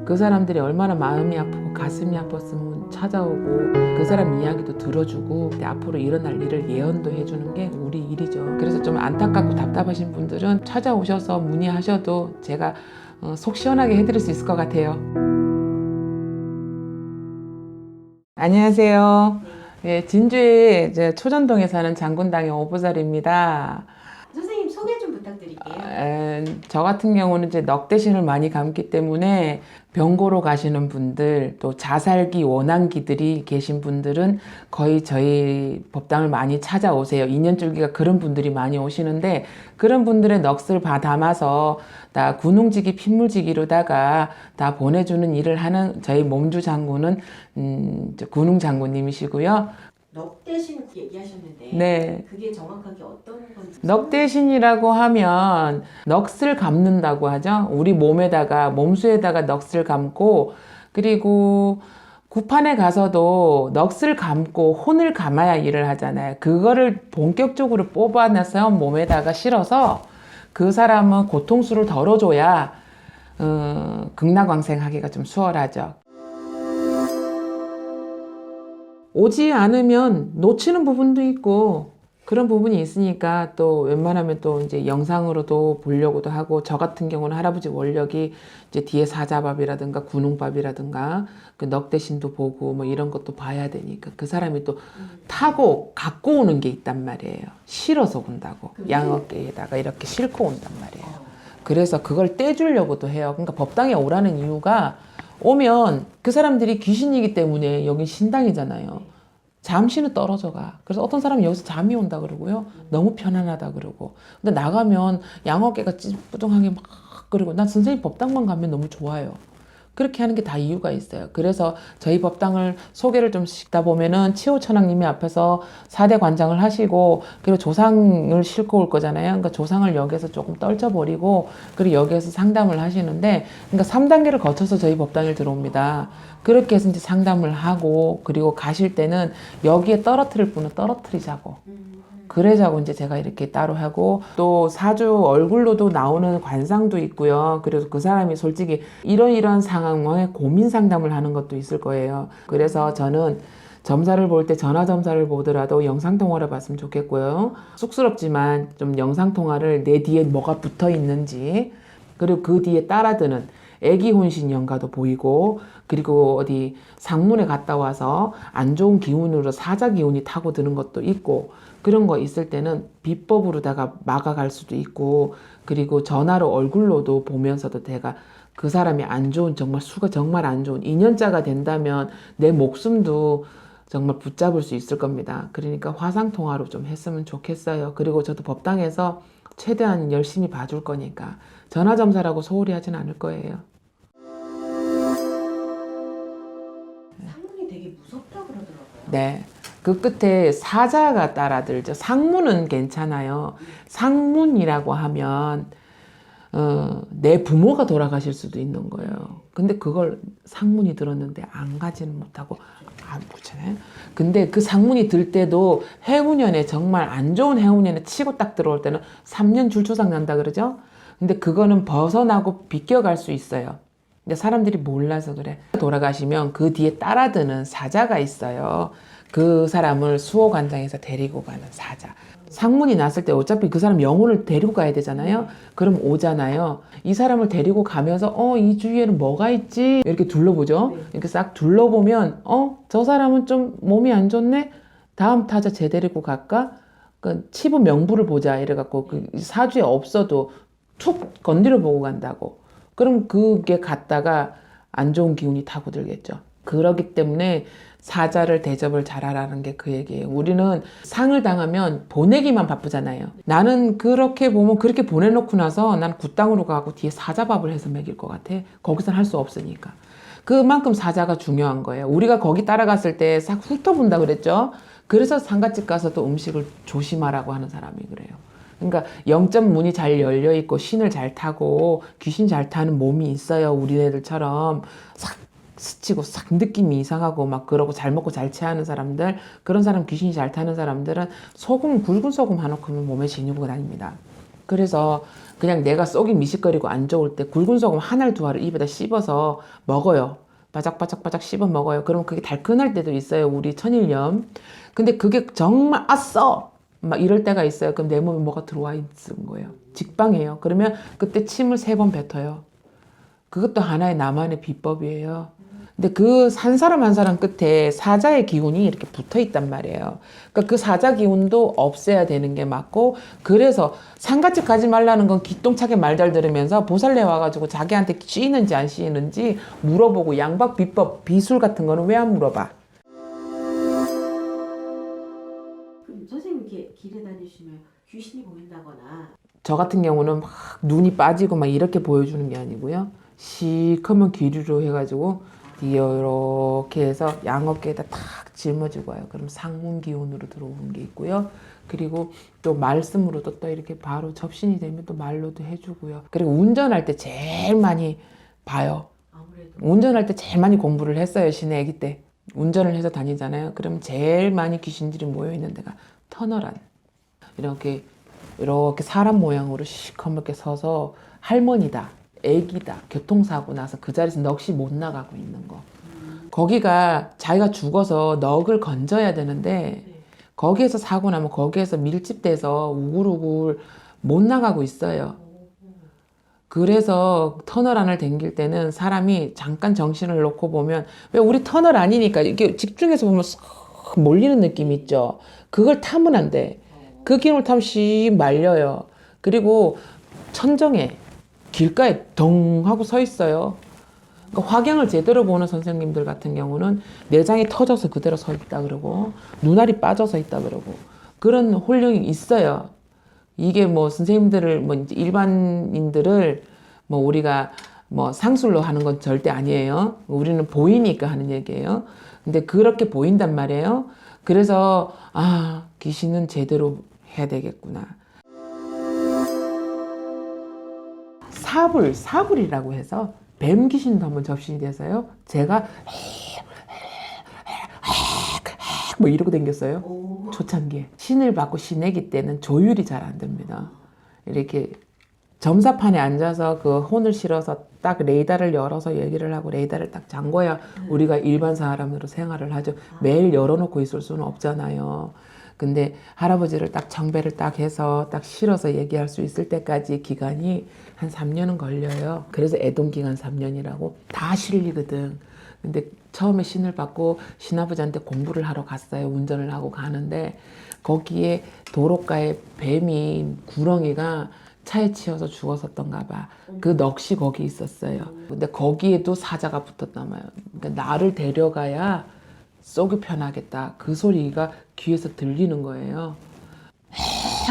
그 사람들이 얼마나 마음이 아프고 가슴이 아팠으면 찾아오고 그 사람 이야기도 들어주고 앞으로 일어날 일을 예언도 해주는 게 우리 일이죠. 그래서 좀 안타깝고 답답하신 분들은 찾아오셔서 문의하셔도 제가 속 시원하게 해드릴 수 있을 것 같아요. 안녕하세요. 예, 진주에 이제 초전동에 사는 장군당의 오부살입니다. 선생님 소개 좀 부탁드릴게요. 저 같은 경우는 이제 넉대신을 많이 감기 때문에 병고로 가시는 분들, 또 자살기 원한기들이 계신 분들은 거의 저희 법당을 많이 찾아오세요. 인연줄기가 그런 분들이 많이 오시는데 그런 분들의 넋을 담아서 다 군웅지기 핏물지기로다가 다 보내주는 일을 하는 저희 몸주 장군은 군웅 장군님이시고요. 넉대신 얘기하셨는데 네. 그게 정확하게 어떤 건지 넋대신이라고 하면 넋을 감는다고 하죠. 우리 몸에다가 몸수에다가 넋을 감고 그리고 구판에 가서도 넋을 감고 혼을 감아야 일을 하잖아요. 그거를 본격적으로 뽑아내서 몸에다가 실어서 그 사람은 고통수를 덜어줘야 극락왕생하기가 좀 수월하죠. 오지 않으면 놓치는 부분도 있고 그런 부분이 있으니까 또 웬만하면 또 이제 영상으로도 보려고도 하고 저 같은 경우는 할아버지 원력이 이제 뒤에 사자밥이라든가 군웅밥이라든가 그 넉대신도 보고 뭐 이런 것도 봐야 되니까 그 사람이 또 타고 갖고 오는 게 있단 말이에요. 실어서 온다고 양어깨에다가 이렇게 싣고 온단 말이에요. 그래서 그걸 떼주려고도 해요. 그러니까 법당에 오라는 이유가 오면 그 사람들이 귀신이기 때문에 여긴 신당이잖아요. 잠시는 떨어져 가. 그래서 어떤 사람은 여기서 잠이 온다 그러고요. 너무 편안하다 그러고. 근데 나가면 양어깨가 찌뿌둥하게 막 그러고 난 선생님 법당만 가면 너무 좋아요. 그렇게 하는 게 다 이유가 있어요. 그래서 저희 법당을 소개를 좀 시키다 보면은 치호천왕님이 앞에서 4대 관장을 하시고 그리고 조상을 싣고 올 거잖아요. 그러니까 조상을 여기에서 조금 떨쳐버리고 그리고 여기에서 상담을 하시는데 그러니까 3단계를 거쳐서 저희 법당에 들어옵니다. 그렇게 해서 이제 상담을 하고 그리고 가실 때는 여기에 떨어뜨릴 분은 떨어뜨리자고. 그래자고 이제 제가 이렇게 따로 하고 또 사주 얼굴로도 나오는 관상도 있고요. 그래서 그 사람이 솔직히 이런 상황에 고민 상담을 하는 것도 있을 거예요. 그래서 저는 점사를 볼 때 전화 점사를 보더라도 영상 통화를 봤으면 좋겠고요. 쑥스럽지만 좀 영상 통화를 내 뒤에 뭐가 붙어 있는지 그리고 그 뒤에 따라드는 애기 혼신 연가도 보이고 그리고 어디 상문에 갔다 와서 안 좋은 기운으로 사자 기운이 타고 드는 것도 있고 그런 거 있을 때는 비법으로다가 막아갈 수도 있고 그리고 전화로 얼굴로도 보면서도 내가 그 사람이 안 좋은 정말 수가 정말 안 좋은 인연자가 된다면 내 목숨도 정말 붙잡을 수 있을 겁니다. 그러니까 화상통화로 좀 했으면 좋겠어요. 그리고 저도 법당에서 최대한 열심히 봐줄 거니까 전화점사라고 소홀히 하진 않을 거예요. 상문이 되게 무섭다 그러더라고요. 네. 그 끝에 사자가 따라들죠. 상문은 괜찮아요. 상문이라고 하면 내 부모가 돌아가실 수도 있는 거예요. 근데 그걸 상문이 들었는데 안 가지는 못하고 안 그렇잖아요. 근데 그 상문이 들 때도 해운년에 정말 안 좋은 해운년에 치고 딱 들어올 때는 3년 줄초상 난다 그러죠. 근데 그거는 벗어나고 비껴갈 수 있어요. 근데 사람들이 몰라서 그래. 돌아가시면 그 뒤에 따라드는 사자가 있어요. 그 사람을 수호관장에서 데리고 가는 사자. 상문이 났을 때 어차피 그 사람 영혼을 데리고 가야 되잖아요. 그럼 오잖아요. 이 사람을 데리고 가면서 이 주위에는 뭐가 있지? 이렇게 둘러보죠. 이렇게 싹 둘러보면 저 사람은 좀 몸이 안 좋네? 다음 타자 쟤 데리고 갈까? 그 치부 명부를 보자 이래갖고 그 사주에 없어도 툭 건드려 보고 간다고. 그럼 그게 갔다가 안 좋은 기운이 타고 들겠죠. 그러기 때문에 사자를 대접을 잘하라는 게 그 얘기예요. 우리는 상을 당하면 보내기만 바쁘잖아요. 나는 그렇게 보면 그렇게 보내놓고 나서 난 굿땅으로 가고 뒤에 사자밥을 해서 먹일 것 같아. 거기선 할 수 없으니까. 그만큼 사자가 중요한 거예요. 우리가 거기 따라갔을 때 싹 훑어본다 그랬죠. 그래서 상갓집 가서도 음식을 조심하라고 하는 사람이 그래요. 그러니까 영점 문이 잘 열려 있고 신을 잘 타고 귀신 잘 타는 몸이 있어요. 우리네들처럼 싹 스치고 싹 느낌이 이상하고 막 그러고 잘 먹고 잘 체하는 사람들 그런 사람 귀신이 잘 타는 사람들은 소금 굵은 소금 하나 넣으면 몸에 지니고 다닙니다. 그래서 그냥 내가 속이 미식거리고 안 좋을 때 굵은 소금 한 알 두 알을 입에다 씹어서 먹어요. 바짝바짝바짝 씹어 먹어요. 그러면 그게 달큰할 때도 있어요. 우리 천일염. 근데 그게 정말 아싸! 막 이럴 때가 있어요. 그럼 내 몸에 뭐가 들어와 있는 거예요. 직방이에요. 그러면 그때 침을 3번 뱉어요. 그것도 하나의 나만의 비법이에요. 근데 그 한 사람 한 사람 끝에 사자의 기운이 이렇게 붙어 있단 말이에요. 그러니까 그 사자 기운도 없애야 되는 게 맞고, 그래서 상가집 가지 말라는 건 기똥차게 말 잘 들으면서 보살래 와가지고 자기한테 씌이는지 안 씌이는지 물어보고, 양박 비법 비술 같은 거는 왜 안 물어봐? 그럼 선생님 이렇게 길에 다니시면 귀신이 보인다거나 저 같은 경우는 막 눈이 빠지고 막 이렇게 보여주는 게 아니고요. 시커먼 귀리로 해가지고 이렇게 해서 양어깨에다 탁 짊어지고 와요. 그럼 상문 기운으로 들어오는 게 있고요. 그리고 또 말씀으로도 또 이렇게 바로 접신이 되면 또 말로도 해주고요. 그리고 운전할 때 제일 많이 봐요. 아무래도 운전할 때 제일 많이 공부를 했어요. 시내 아기 때. 운전을 해서 다니잖아요. 그럼 제일 많이 귀신들이 모여있는 데가 터널 안. 이렇게 사람 모양으로 시커멓게 서서 할머니다, 애기다, 교통사고 나서 그 자리에서 넋이 못 나가고 있는 거. 거기가 자기가 죽어서 넋을 건져야 되는데 네. 거기에서 사고 나면 거기에서 밀집돼서 우글우글 못 나가고 있어요. 그래서 터널 안을 댕길 때는 사람이 잠깐 정신을 놓고 보면, 왜 우리 터널 아니니까 이게 집중해서 보면 쓱 몰리는 느낌 있죠. 그걸 타면 안 돼. 그 기운을 타면 씩 말려요. 그리고 천정에 길가에 덩 하고 서 있어요. 그러니까 화경을 제대로 보는 선생님들 같은 경우는 내장이 터져서 그대로 서 있다 그러고, 눈알이 빠져서 있다 그러고, 그런 홀령이 있어요. 이게 뭐 선생님들을 뭐 이제 일반인들을 뭐 우리가 뭐 상술로 하는 건 절대 아니에요. 우리는 보이니까 하는 얘기예요. 근데 그렇게 보인단 말이에요. 그래서 귀신은 제대로 해야 되겠구나. 사불이라고 해서 뱀 귀신도 한번 접신이 돼서요. 제가 뭐 이러고 댕겼어요. 오. 초창기에. 신을 받고 신내기 때는 조율이 잘 안 됩니다. 이렇게 점사판에 앉아서 그 혼을 실어서 딱 레이더를 열어서 얘기를 하고 레이더를 딱 잠궈야 우리가 일반 사람으로 생활을 하죠. 매일 열어놓고 있을 수는 없잖아요. 근데 할아버지를 딱 정배를 딱 해서 딱 실어서 얘기할 수 있을 때까지 기간이 한 3년은 걸려요. 그래서 애동기간 3년이라고 다 실리거든. 근데 처음에 신을 받고 신아버지한테 공부를 하러 갔어요. 운전을 하고 가는데 거기에 도로가에 뱀이 구렁이가 차에 치여서 죽었었던가 봐. 그 넋이 거기 있었어요. 근데 거기에도 사자가 붙었단 말이에요. 그러니까 나를 데려가야 속이 편하겠다. 그 소리가 귀에서 들리는 거예요.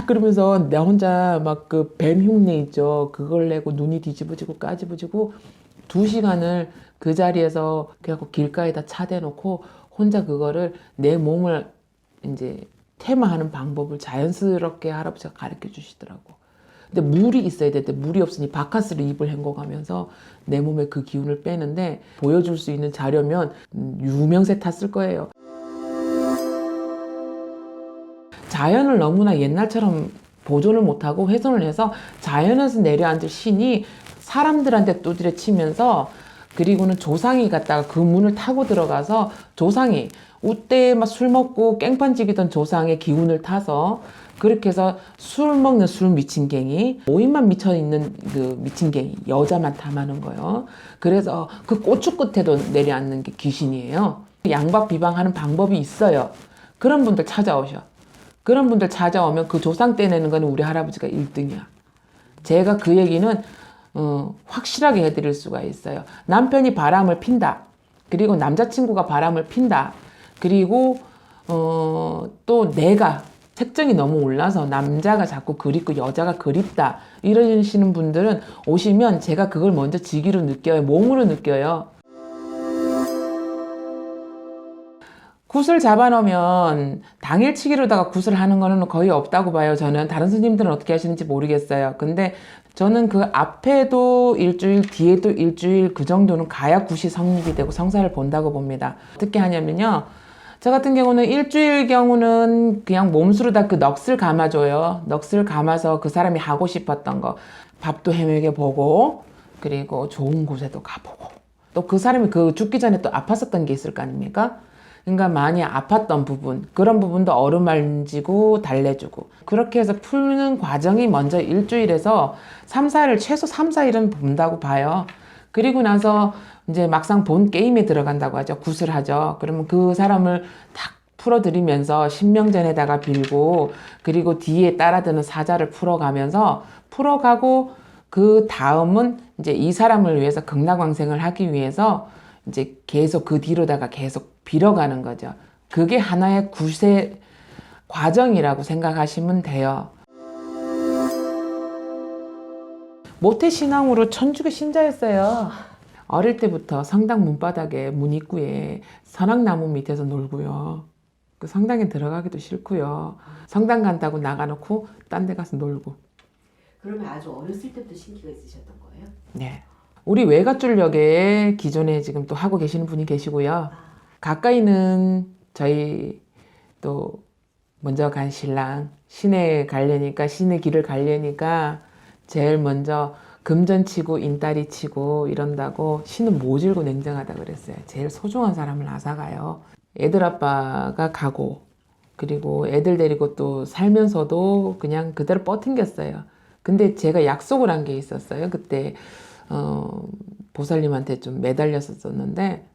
그러면서 나 혼자 막 그 뱀 흉내 있죠. 그걸 내고 눈이 뒤집어지고 까집어지고 2시간을 그 자리에서 그래갖고 길가에다 차 대놓고 혼자 그거를 내 몸을 이제 테마하는 방법을 자연스럽게 할아버지가 가르쳐 주시더라고. 근데 물이 있어야 되는데 물이 없으니 바카스를 입을 헹궈가면서 내 몸에 그 기운을 빼는데, 보여줄 수 있는 자료면 유명세 탔을 거예요. 자연을 너무나 옛날처럼 보존을 못하고 훼손을 해서 자연에서 내려앉을 신이 사람들한테 두드려 치면서, 그리고는 조상이 갔다가 그 문을 타고 들어가서 조상이 우때에 막 술 먹고 깽판지기던 조상의 기운을 타서, 그렇게 해서 술 먹는 술 미친갱이, 모임만 미쳐있는 그 미친갱이, 여자만 탐하는 거예요. 그래서 그 고추 끝에도 내려앉는 게 귀신이에요. 양박 비방하는 방법이 있어요. 그런 분들 찾아오셔. 그런 분들 찾아오면 그 조상 떼내는 건 우리 할아버지가 1등이야. 제가 그 얘기는 확실하게 해드릴 수가 있어요. 남편이 바람을 핀다. 그리고 남자친구가 바람을 핀다. 그리고 또 내가 색정이 너무 올라서 남자가 자꾸 그립고 여자가 그립다 이러시는 분들은 오시면 제가 그걸 먼저 지기로 느껴요. 몸으로 느껴요. 굿을 잡아놓으면 당일치기로다가 굿을 하는 거는 거의 없다고 봐요. 저는 다른 스님들은 어떻게 하시는지 모르겠어요. 근데 저는 그 앞에도 일주일, 뒤에도 일주일 그 정도는 가야 굿이 성립이 되고 성사를 본다고 봅니다. 어떻게 하냐면요. 저 같은 경우는 일주일 경우는 그냥 몸수로 다 그 넋을 감아줘요. 넋을 감아서 그 사람이 하고 싶었던 거 밥도 헤매게 보고 그리고 좋은 곳에도 가보고 또 그 사람이 그 죽기 전에 또 아팠었던 게 있을 거 아닙니까? 그러니까 많이 아팠던 부분 그런 부분도 어루만지고 달래주고 그렇게 해서 푸는 과정이 먼저 일주일에서 3, 4일 최소 3, 4일은 본다고 봐요. 그리고 나서 이제 막상 본 게임에 들어간다고 하죠. 굿을 하죠. 그러면 그 사람을 탁 풀어드리면서 신명전에다가 빌고 그리고 뒤에 따라드는 사자를 풀어가면서 풀어가고 그 다음은 이제 이 사람을 위해서 극락왕생을 하기 위해서 이제 계속 그 뒤로다가 계속 빌어가는 거죠. 그게 하나의 굿의 과정이라고 생각하시면 돼요. 모태신앙으로 천주교 신자였어요. 어릴 때부터 성당 문바닥에 문 입구에 선악나무 밑에서 놀고요. 그 성당에 들어가기도 싫고요. 성당 간다고 나가놓고 딴 데 가서 놀고. 그러면 아주 어렸을 때부터 신기가 있으셨던 거예요? 네. 우리 외갓줄역에 기존에 지금 또 하고 계시는 분이 계시고요. 가까이는 저희 또 먼저 간 신랑 시내 가려니까 시내 길을 가려니까 제일 먼저 금전 치고 인다리 치고 이런다고 신은 모질고 냉정하다 그랬어요. 제일 소중한 사람을 앗아가요. 애들 아빠가 가고 그리고 애들 데리고 또 살면서도 그냥 그대로 뻗팅겼어요. 근데 제가 약속을 한 게 있었어요. 그때 보살님한테 좀 매달렸었는데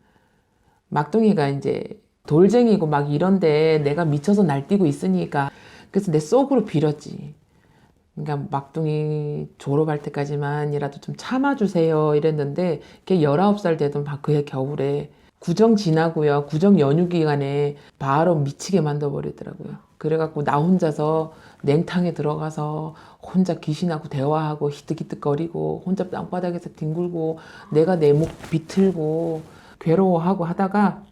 막둥이가 이제 돌쟁이고 막 이런데 내가 미쳐서 날뛰고 있으니까 그래서 내 속으로 빌었지. 그러니까 막둥이 졸업할 때까지만이라도 좀 참아주세요 이랬는데 걔 19살 되던 그해 겨울에 구정 지나고요. 구정 연휴 기간에 바로 미치게 만들어버리더라고요. 그래갖고 나 혼자서 냉탕에 들어가서 혼자 귀신하고 대화하고 히뜩히뜩거리고 혼자 땅바닥에서 뒹굴고 내가 내 목 비틀고 괴로워하고 하다가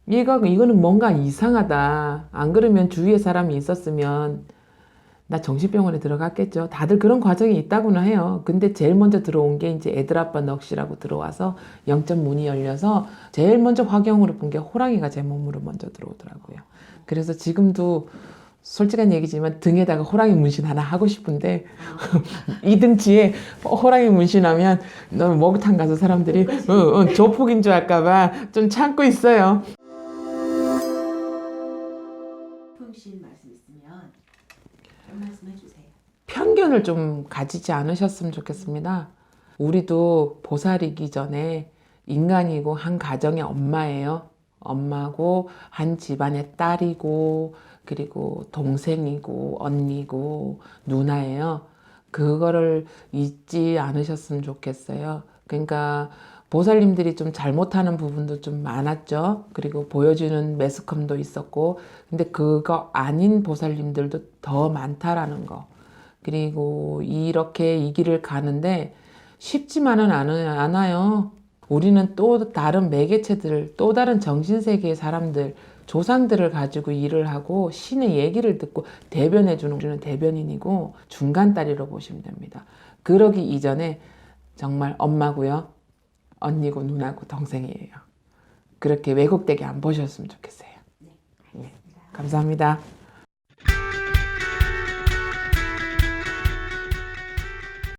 이거는 뭔가 이상하다. 안 그러면 주위에 사람이 있었으면 나 정신병원에 들어갔겠죠. 다들 그런 과정이 있다고는 해요. 근데 제일 먼저 들어온 게 이제 애들 아빠 넋이라고 들어와서 영적 문이 열려서 제일 먼저 화경으로 본 게 호랑이가 제 몸으로 먼저 들어오더라고요. 그래서 지금도 솔직한 얘기지만 등에다가 호랑이 문신 하나 하고 싶은데 이 등치에 호랑이 문신하면 너 목욕탕 가서 사람들이 조폭인 줄 알까봐 좀 참고 있어요. 평신 말씀 있으면 한 말씀 해주세요. 편견을 좀 가지지 않으셨으면 좋겠습니다. 우리도 보살이기 전에 인간이고 한 가정의 엄마예요. 엄마고 한 집안의 딸이고 그리고 동생이고 언니고 누나예요. 그거를 잊지 않으셨으면 좋겠어요. 그러니까 보살님들이 좀 잘못하는 부분도 좀 많았죠. 그리고 보여주는 매스컴도 있었고 근데 그거 아닌 보살님들도 더 많다라는 거. 그리고 이렇게 이 길을 가는데 쉽지만은 않아요. 우리는 또 다른 매개체들, 또 다른 정신세계의 사람들, 조상들을 가지고 일을 하고 신의 얘기를 듣고 대변해주는 우리는 대변인이고 중간다리로 보시면 됩니다. 그러기 이전에 정말 엄마고요. 언니고 누나고 동생이에요. 그렇게 왜곡되게 안 보셨으면 좋겠어요. 네, 알겠습니다. 감사합니다.